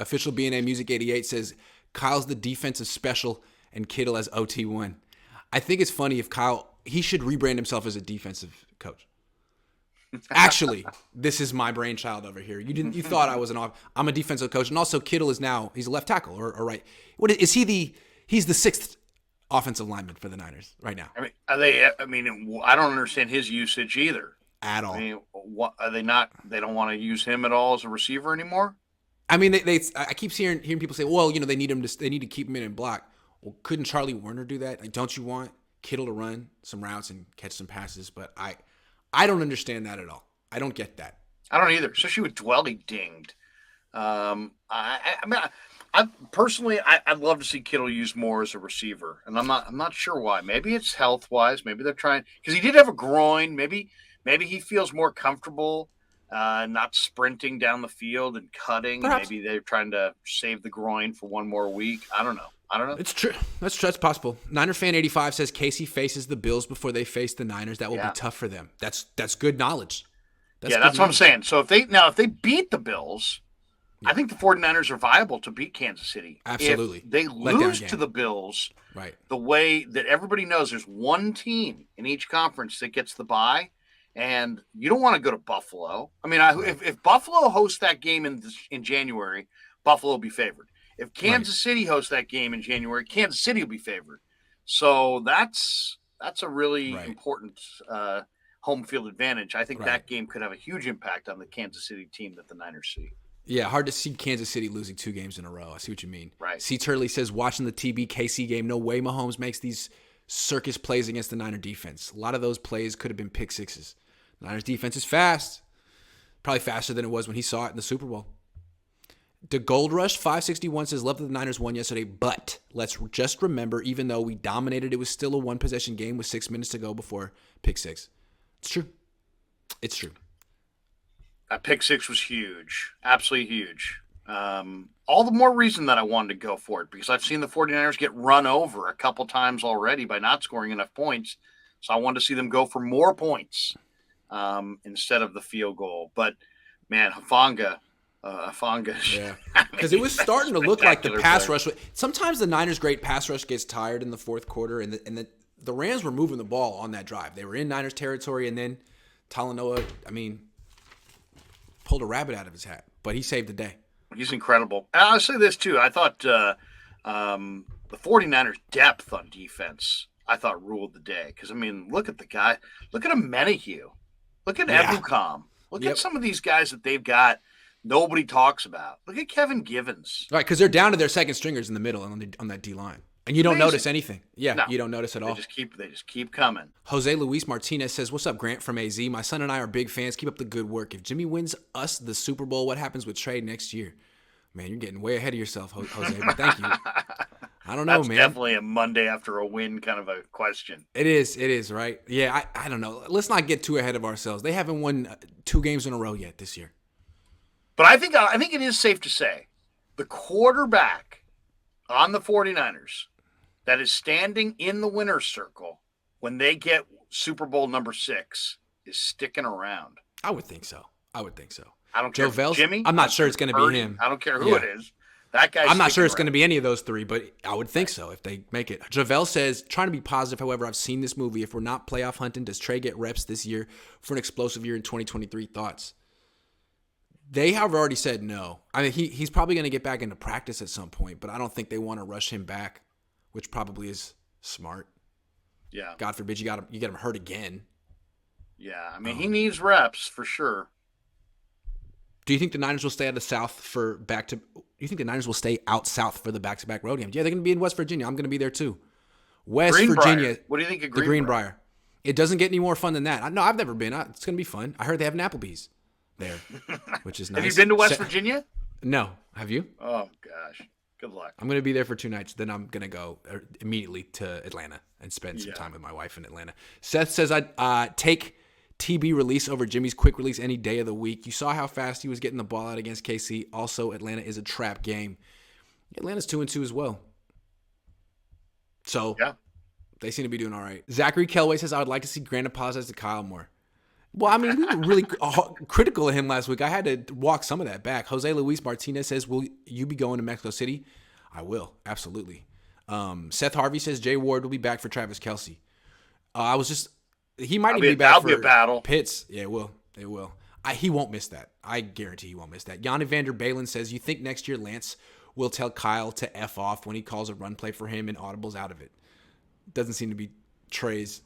Official BNA Music 88 says Kyle's the defensive special and Kittle as OT1. I think it's funny if he should rebrand himself as a defensive coach. Actually, this is my brainchild over here. You thought I was I'm a defensive coach, and also Kittle is now he's a left tackle or right. What is he? He's the sixth offensive lineman for the Niners right now. I mean, I don't understand his usage either at all. I mean, what are they not? They don't want to use him at all as a receiver anymore. I mean, I keep hearing people say, well, they need to keep him in and block. Well, couldn't Charlie Warner do that? Like, don't you want Kittle to run some routes and catch some passes? But I don't understand that at all. I don't get that. I don't either, especially with Dwelly dinged. Personally, I'd love to see Kittle used more as a receiver, and I'm not sure why. Maybe it's health wise. Maybe they're trying because he did have a groin. Maybe he feels more comfortable not sprinting down the field and cutting. Perhaps. Maybe they're trying to save the groin for one more week. I don't know. It's true. That's possible. Niner fan 85 says Casey faces the Bills before they face the Niners. That will be tough for them. That's good knowledge. That's what I'm saying. So if they beat the Bills, I think the 49ers are viable to beat Kansas City. Absolutely. If they lose to the Bills, right, the way that everybody knows there's one team in each conference that gets the bye, and you don't want to go to Buffalo. I mean, if Buffalo hosts that game in January, Buffalo will be favored. If Kansas City hosts that game in January, Kansas City will be favored. So that's a really important home field advantage. I think that game could have a huge impact on the Kansas City team that the Niners see. Yeah, hard to see Kansas City losing 2 games in a row. I see what you mean. Right. C. Turley says, watching the TB-KC game, no way Mahomes makes these circus plays against the Niner defense. A lot of those plays could have been pick sixes. The Niners defense is fast. Probably faster than it was when he saw it in the Super Bowl. The Gold Rush 561 says, love that the Niners won yesterday, but let's just remember, even though we dominated, it was still a one-possession game with 6 minutes to go before pick six. It's true. It's true. That pick six was huge. Absolutely huge. All the more reason that I wanted to go for it because I've seen the 49ers get run over a couple times already by not scoring enough points. So I wanted to see them go for more points instead of the field goal. But, man, Hufanga. Yeah, because it was starting to look like the pass rush. Sometimes the Niners' great pass rush gets tired in the fourth quarter, and the Rams were moving the ball on that drive. They were in Niners territory, and then Talanoa, pulled a rabbit out of his hat, but he saved the day. He's incredible. And I'll say this, too. I thought the 49ers' depth on defense, I thought, ruled the day. Because, look at the guy. Look at Amenahue. Look at Ebukam. Look at some of these guys that they've got nobody talks about. Look at Kevin Givens. Right, because they're down to their second stringers in the middle on that D-line. And you don't notice anything. Yeah, no, you don't notice at all. They just keep coming. Jose Luis Martinez says, what's up, Grant from AZ? My son and I are big fans. Keep up the good work. If Jimmy wins us the Super Bowl, what happens with Trey next year? Man, you're getting way ahead of yourself, Jose, but thank you. I don't know, That's man. That's definitely a Monday after a win kind of a question. It is, right? Yeah, I don't know. Let's not get too ahead of ourselves. They haven't won 2 games in a row yet this year. But I think it is safe to say the quarterback on the 49ers that is standing in the winner's circle when they get Super Bowl number 6 is sticking around. I would think so. I don't care if Jimmy. I'm not sure it's going to be him. I don't care who it is. That guy's I'm not sure it's going to be any of those 3, but I would think so if they make it. Javel says, trying to be positive, however, I've seen this movie. If we're not playoff hunting, does Trey get reps this year for an explosive year in 2023? Thoughts? They have already said no. He's probably going to get back into practice at some point, but I don't think they want to rush him back, which probably is smart. Yeah. God forbid you get him hurt again. Yeah, he needs reps for sure. Do you think the Niners will stay out of South for Do you think the Niners will stay out South for the back-to-back road games? Yeah, they're going to be in West Virginia. I'm going to be there too. Virginia. What do you think of the Greenbrier? It doesn't get any more fun than that. No, I've never been. It's going to be fun. I heard they have an Applebee's there, which is nice. Have you been to West Virginia? No. Have you? Oh, gosh. Good luck. I'm going to be there for 2 nights. Then I'm going to go immediately to Atlanta and spend some time with my wife in Atlanta. Seth says I'd take TB release over Jimmy's quick release any day of the week. You saw how fast he was getting the ball out against KC. Also, Atlanta is a trap game. Atlanta's 2-2 as well. So, they seem to be doing all right. Zachary Kelway says, I would like to see Grant apologize to Kyle more. Well, I mean, we were really critical of him last week. I had to walk some of that back. Jose Luis Martinez says, will you be going to Mexico City? I will. Absolutely. Seth Harvey says Jay Ward will be back for Travis Kelce. He might even be back for a battle. Pitts. Yeah, it will. It will. He won't miss that. I guarantee he won't miss that. Yanni Vander Balen says, you think next year Lance will tell Kyle to F off when he calls a run play for him and audibles out of it? Doesn't seem to be Trey's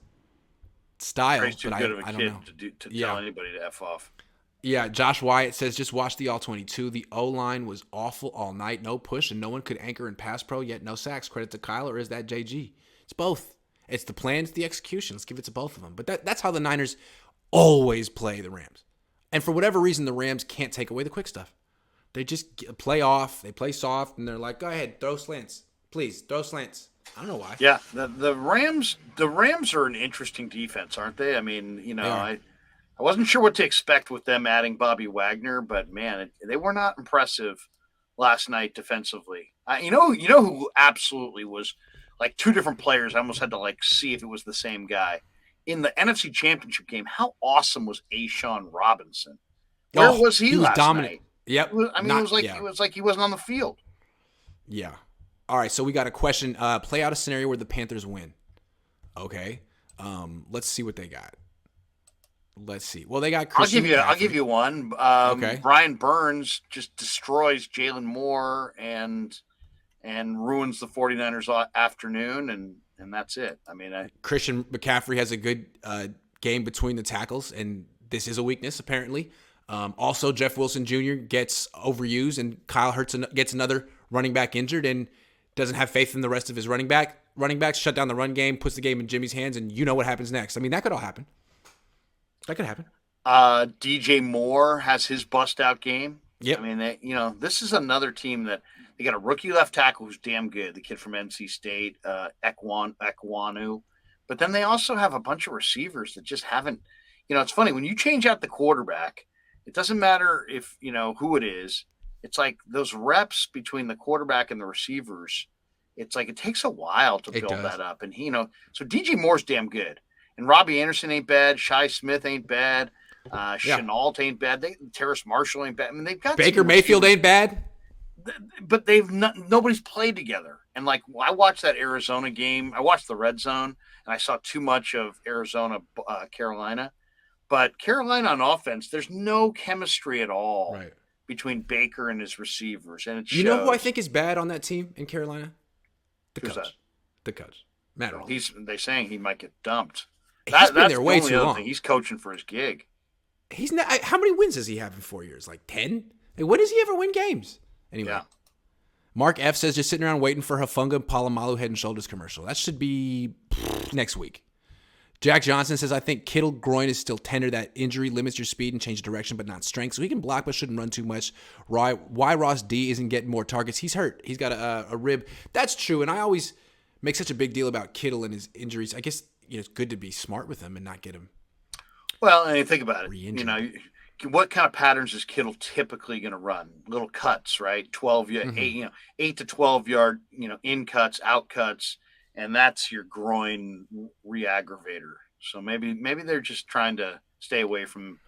style. Trey's too good of a kid to tell anybody to F off. Yeah, Josh Wyatt says, just watch the All-22. The O-line was awful all night. No push, and no one could anchor in pass pro, yet no sacks. Credit to Kyle, or is that JG? It's both. It's the plan, it's the execution. Let's give it to both of them. But that's how the Niners always play the Rams. And for whatever reason, the Rams can't take away the quick stuff. They just play off. They play soft, and they're like, go ahead, throw slants. Please, throw slants. I don't know why. Yeah, the Rams are an interesting defense, aren't they? I mean, I wasn't sure what to expect with them adding Bobby Wagner, but man, they were not impressive last night defensively. You know who absolutely was like two different players. I almost had to see if it was the same guy in the NFC Championship game. How awesome was Ashawn Robinson? Where was he last dominant. Night? Yep. It was like he wasn't on the field. Yeah. All right. So we got a question. Play out a scenario where the Panthers win. Okay. Let's see what they got. Let's see. Well, they got Christian I'll give you one. Okay. Brian Burns just destroys Jalen Moore and ruins the 49ers afternoon, and that's it. I mean, Christian McCaffrey has a good game between the tackles, and this is a weakness apparently. Also, Jeff Wilson Jr. gets overused, and Kyle Hurts gets another running back injured and doesn't have faith in the rest of his running backs, shut down the run game, puts the game in Jimmy's hands, and you know what happens next. I mean, that could all happen. That could happen. DJ Moore has his bust-out game. Yep. I mean, this is another team that they got a rookie left tackle who's damn good, the kid from NC State, Ekwonu. But then they also have a bunch of receivers that just haven't – it's funny. When you change out the quarterback, it doesn't matter if, who it is. It's like those reps between the quarterback and the receivers, it's like it takes a while to build that up. And, so DJ Moore's damn good. And Robbie Anderson ain't bad. Shai Smith ain't bad. Chenault ain't bad. Terrace Marshall ain't bad. I mean, they've got Baker Mayfield ain't bad. But nobody's played together. And I watched that Arizona game. I watched the red zone, and I saw too much of Arizona, Carolina. But Carolina on offense, there's no chemistry at all between Baker and his receivers. And it shows. You know who I think is bad on that team in Carolina? Who's that? The coach. Matt Rule. They're saying he might get dumped. He's been there way too long. He's coaching for his gig. He's not. How many wins does he have in 4 years? Like 10? When does he ever win games? Anyway. Yeah. Mark F says just sitting around waiting for Hafunga Palomalu Head and Shoulders commercial. That should be next week. Jack Johnson says, I think Kittle groin is still tender. That injury limits your speed and change direction, but not strength. So he can block, but shouldn't run too much. Why Ross D isn't getting more targets? He's hurt. He's got a rib. That's true. And I always make such a big deal about Kittle and his injuries. I guess it's good to be smart with him and not get him. Well, and think about it. What kind of patterns is Kittle typically going to run? Little cuts, right? 8 to 12 yard, in cuts, out cuts, and that's your groin re-aggravator. So maybe they're just trying to stay away from,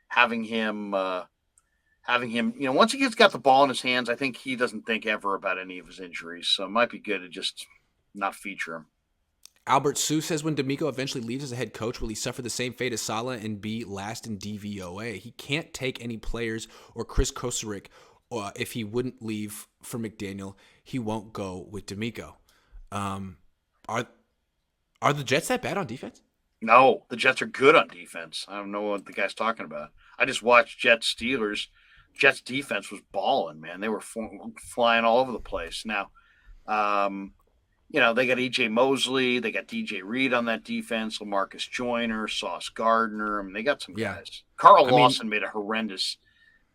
having him. Once he got the ball in his hands, I think he doesn't think ever about any of his injuries. So it might be good to just not feature him. Albert Sue says when D'Amico eventually leaves as a head coach, will he suffer the same fate as Saleh and be last in DVOA? He can't take any players or Chris Kosarick if he wouldn't leave for McDaniel. He won't go with D'Amico. Are the Jets that bad on defense? No, the Jets are good on defense. I don't know what the guy's talking about. I just watched Jets Steelers. Jets defense was balling, man. They were flying all over the place. Now, they got E.J. Mosley. They got D.J. Reed on that defense, LaMarcus Joyner, Sauce Gardner. I mean, they got some guys. Carl Lawson made a horrendous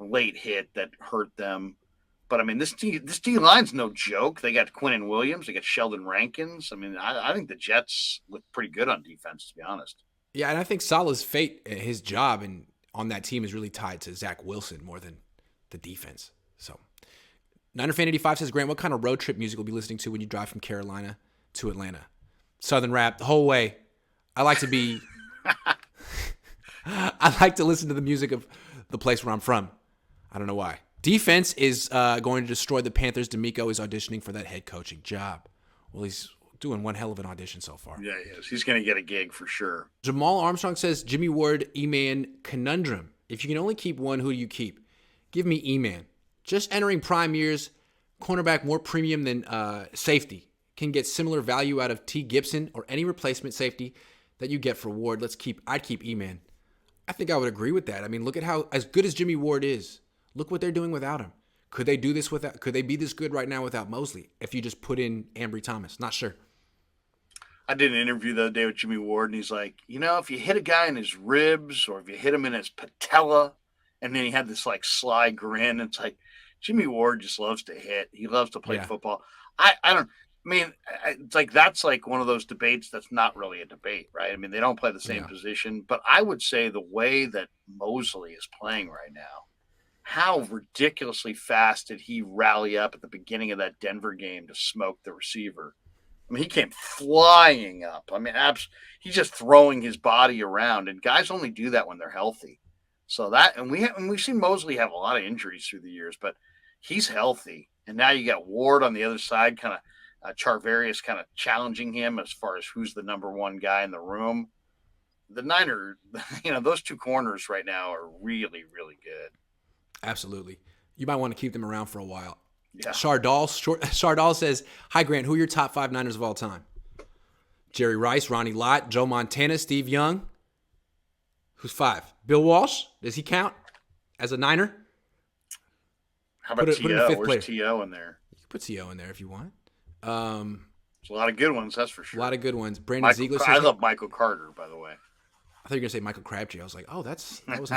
late hit that hurt them. But, I mean, this D-line's no joke. They got Quinnen Williams. They got Sheldon Rankins. I mean, I think the Jets look pretty good on defense, to be honest. Yeah, and I think Saleh's fate, his job and on that team is really tied to Zach Wilson more than the defense. So Niner Fan 85 says, Grant, what kind of road trip music will you be listening to when you drive from Carolina to Atlanta? Southern rap the whole way. I like to be I like to listen to the music of the place where I'm from. I don't know why. Defense is going to destroy the Panthers. D'Amico is auditioning for that head coaching job. Well, he's doing one hell of an audition so far. Yeah, he is. He's going to get a gig for sure. Jamal Armstrong says, Jimmy Ward, E-Man conundrum. If you can only keep one, who do you keep? Give me E-Man. Just entering prime years, cornerback more premium than safety. Can get similar value out of T. Gibson or any replacement safety that you get for Ward. I'd keep E-Man. I think I would agree with that. I mean, look at how as good as Jimmy Ward is. Look what they're doing without him. Could they be this good right now without Mosley? If you just put in Ambry Thomas, not sure. I did an interview the other day with Jimmy Ward, and he's like, if you hit a guy in his ribs or if you hit him in his patella, and then he had this like sly grin. It's like Jimmy Ward just loves to hit. He loves to play football. It's like that's like one of those debates that's not really a debate, right? I mean, they don't play the same position, but I would say the way that Mosley is playing right now, how ridiculously fast did he rally up at the beginning of that Denver game to smoke the receiver? I mean, he came flying up. I mean, he's just throwing his body around, and guys only do that when they're healthy. So we've seen Mosley have a lot of injuries through the years, but he's healthy. And now you got Ward on the other side, kind of Charvarius kind of challenging him as far as who's the number one guy in the room. The Niners, those two corners right now are really, really good. Absolutely. You might want to keep them around for a while. Yeah. Shardal says, hi, Grant. Who are your top 5 Niners of all time? Jerry Rice, Ronnie Lott, Joe Montana, Steve Young. Who's 5? Bill Walsh? Does he count as a Niner? How about T.O.? Where's T.O. in there? You can put T.O. in there if you want. There's a lot of good ones, that's for sure. A lot of good ones. Brandon Ziegler says, I love Michael Carter, by the way. I thought you were going to say Michael Crabtree. I was like, that was.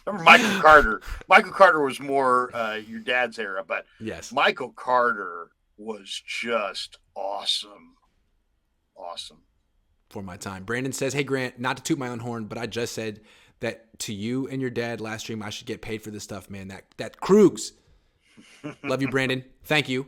Remember Michael Carter? Michael Carter was more your dad's era, but yes, Michael Carter was just awesome. Awesome. For my time. Brandon says, hey, Grant, not to toot my own horn, but I just said that to you and your dad last stream, I should get paid for this stuff, man. That Kruegs. Love you, Brandon. Thank you.